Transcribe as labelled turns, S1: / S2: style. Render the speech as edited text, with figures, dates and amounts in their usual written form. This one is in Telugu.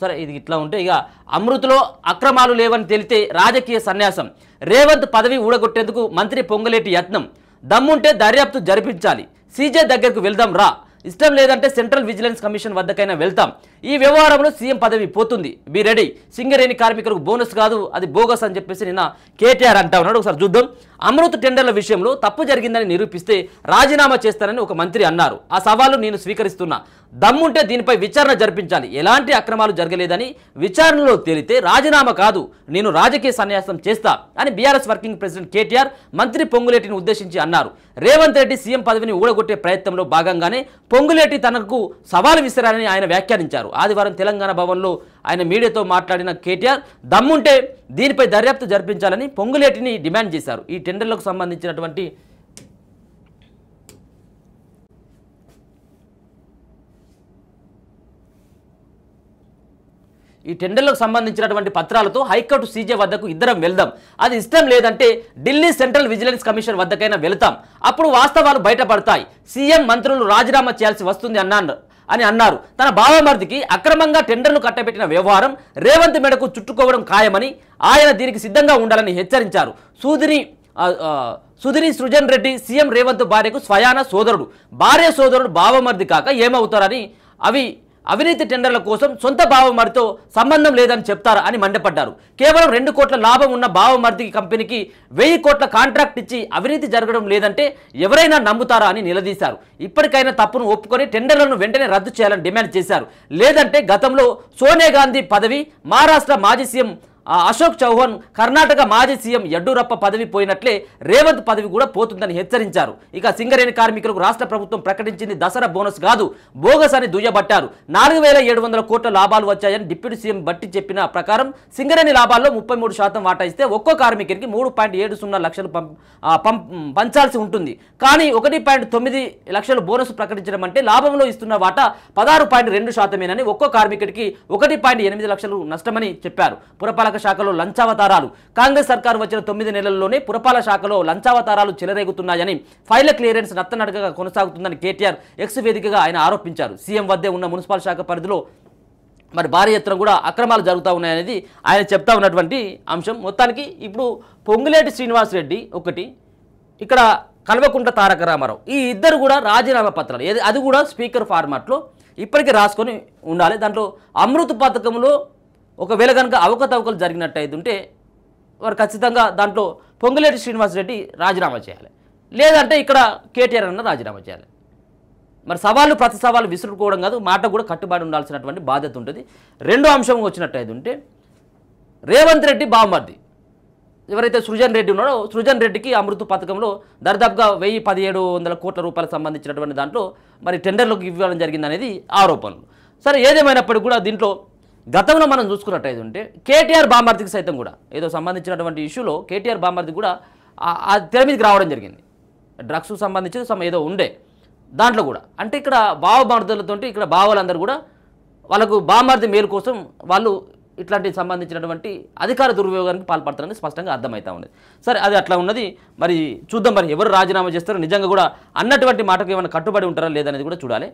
S1: సరే ఇది ఇట్లా ఉంటే ఇక అమృతలో అక్రమాలు లేవని తెలితే రాజకీయ సన్యాసం, రేవంత్ పదవి ఊడగొట్టేందుకు మంత్రి పొంగులేటి యత్నం, దమ్ముంటే దర్యాప్తు జరిపించాలి, సీజే దగ్గరకు వెళ్దాం రా, ఇష్టం లేదంటే సెంట్రల్ విజిలెన్స్ కమిషన్ వద్దకైనా వెళ్తాం, ఈ వ్యవహారంలో సీఎం పదవి పోతుంది, బి రెడీ, సింగరేణి కార్మికులకు బోనస్ కాదు అది బోగస్ అని చెప్పేసి నిన్న కేటీఆర్ అంటా ఉన్నాడు. ఒకసారి చూద్దాం. అమృత్ టెండర్ల విషయంలో తప్పు జరిగిందని నిరూపిస్తే రాజీనామా చేస్తానని ఒక మంత్రి అన్నారు. ఆ సవాలు నేను స్వీకరిస్తున్నా, దమ్ముంటే దీనిపై విచారణ జరిపించాలి, ఎలాంటి అక్రమాలు జరగలేదని విచారణలో తేలితే రాజీనామా కాదు నేను రాజకీయ సన్యాసం చేస్తా అని బీఆర్ఎస్ వర్కింగ్ ప్రెసిడెంట్ కేటీఆర్ మంత్రి పొంగులేటిని ఉద్దేశించి అన్నారు. రేవంత్ రెడ్డి సీఎం పదవిని ఊడగొట్టే ప్రయత్నంలో భాగంగానే పొంగులేటి తనకు సవాలు విసిరారని ఆయన వ్యాఖ్యానించారు. ఆదివారం తెలంగాణ భవన్లో ఆయన మీడియాతో మాట్లాడిన కేటీఆర్ దమ్ముంటే దీనిపై దర్యాప్తు జరిపించాలని పొంగులేటిని డిమాండ్ చేశారు. ఈ టెండర్లకు సంబంధించినటువంటి పత్రాలతో హైకోర్టు సీజే వద్దకు ఇద్దరం వెళ్దాం, అది ఇష్టం లేదంటే ఢిల్లీ సెంట్రల్ విజిలెన్స్ కమిషన్ వద్దకైనా వెళతాం, అప్పుడు వాస్తవాలు బయటపడతాయి, సీఎం మంత్రులు రాజీనామా చేయాల్సి వస్తుంది అని అన్నారు. తన బావమర్దికి అక్రమంగా టెండర్లు కట్టబెట్టిన వ్యవహారం రేవంత్ మెడకు చుట్టుకోవడం ఖాయమని ఆయన దీనికి సిద్ధంగా ఉండాలని హెచ్చరించారు. సుధిని సృజన్ రెడ్డి సీఎం రేవంత్ భార్యకు స్వయాన సోదరుడు, భార్య సోదరుడు బావమర్ది కాక ఏమవుతారని, అవినీతి టెండర్ల కోసం సొంత బావమర్దితో సంబంధం లేదని చెప్తారా అని మండిపడ్డారు. కేవలం 2 కోట్ల లాభం ఉన్న బావమర్ది కంపెనీకి 1000 కోట్ల కాంట్రాక్ట్ ఇచ్చి అవినీతి జరగడం లేదంటే ఎవరైనా నమ్ముతారా అని నిలదీశారు. ఇప్పటికైనా తప్పును ఒప్పుకొని టెండర్లను వెంటనే రద్దు చేయాలని డిమాండ్ చేశారు. లేదంటే గతంలో సోనియా గాంధీ పదవి, మహారాష్ట్ర మాజీ సీఎం అశోక్ చౌహాన్, కర్ణాటక మాజీ సీఎం యడ్యూరప్ప పదవి పోయినట్లే రేవంత్ పదవి కూడా పోతుందని హెచ్చరించారు. ఇక సింగరేణి కార్మికులకు రాష్ట్ర ప్రభుత్వం ప్రకటించింది దసరా బోనస్ కాదు బోగస్ అని దుయ్యబట్టారు. 4700 కోట్ల లాభాలు వచ్చాయని డిప్యూటీ సీఎం బట్టి చెప్పిన ప్రకారం సింగరేణి లాభాల్లో 33% వాటా ఇస్తే ఒక్కో కార్మికునికి 3.70 లక్షలు పంచాల్సి ఉంటుంది. కానీ 1.9 లక్షలు బోనస్ ప్రకటించడం అంటే లాభంలో ఇస్తున్న వాటా 16.2%. ఒక్కో కార్మికుడికి 1.8 లక్షలు నష్టమని చెప్పారు. పురపాలక శాఖలో లంచావతారాలు, కాంగ్రెస్ సర్కారు వచ్చిన 9 నెలల్లోనే పురపాలక శాఖలో లంచావతారాలు చెలరేగుతున్నాయని, ఫైళ్ల క్లియరెన్స్ నత్తనడకగా కొనసాగుతుందని కేటీఆర్ ఎక్స్ వేదికగా ఆయన ఆరోపించారు. సీఎం వద్దే ఉన్న మున్సిపల్ శాఖ పరిధిలో మరి భారీ ఎత్తున కూడా అక్రమాలు జరుగుతూ ఉన్నాయనేది ఆయన చెప్తా ఉన్నటువంటి అంశం. మొత్తానికి ఇప్పుడు పొంగులేటి శ్రీనివాసరెడ్డి ఒకటి, ఇక్కడ కల్వకుంట్ల తారక రామారావు, ఈ ఇద్దరు కూడా రాజీనామా పత్రాలు అది కూడా స్పీకర్ ఫార్మాట్లో ఇప్పటికీ రాసుకొని ఉండాలి. దాంట్లో అమృత్ పథకంలో ఒకవేళ కనుక అవకతవకలు జరిగినట్టయితే ఉంటే వారు ఖచ్చితంగా దాంట్లో పొంగులేటి శ్రీనివాసరెడ్డి రాజీనామా చేయాలి, లేదంటే ఇక్కడ కేటీఆర్ అన్న రాజీనామా చేయాలి. మరి సవాళ్ళు ప్రతి సవాళ్ళు విసురుకోవడం కాదు, మాట కూడా కట్టుబడి ఉండాల్సినటువంటి బాధ్యత ఉంటుంది. రెండో అంశం వచ్చినట్టయితే ఉంటే రేవంత్ రెడ్డి బావమర్ది ఎవరైతే సృజన్ రెడ్డి ఉన్నాడో, సృజన్ రెడ్డికి అమృత్ పథకంలో దర్దాపుగా 1700 కోట్ల రూపాయలకు సంబంధించినటువంటి దాంట్లో మరి టెండర్లకు ఇవ్వడం జరిగిందనేది ఆరోపణలు. సరే ఏదేమైనప్పటికీ కూడా దీంట్లో గతంలో మనం చూసుకున్నట్టయితే ఉంటే కేటీఆర్ బామర్దికి సైతం కూడా ఏదో సంబంధించినటువంటి ఇష్యూలో కేటీఆర్ బామర్ది కూడా ఆ తెర మీదకి రావడం జరిగింది. డ్రగ్స్కు సంబంధించి ఏదో ఉండే దాంట్లో కూడా, అంటే ఇక్కడ బావమర్దులతో ఇక్కడ బావలందరూ కూడా వాళ్ళకు బామర్ది మేలు కోసం వాళ్ళు ఇట్లాంటి సంబంధించినటువంటి అధికార దుర్వినియోగానికి పాల్పడతారని స్పష్టంగా అర్థమవుతా ఉంది. సరే అది అట్లా ఉన్నది, మరి చూద్దాం మరి ఎవరు రాజీనామా చేస్తారో, నిజంగా కూడా అన్నటువంటి మాటకు ఏమైనా కట్టుబడి ఉంటారా లేదనేది కూడా చూడాలి.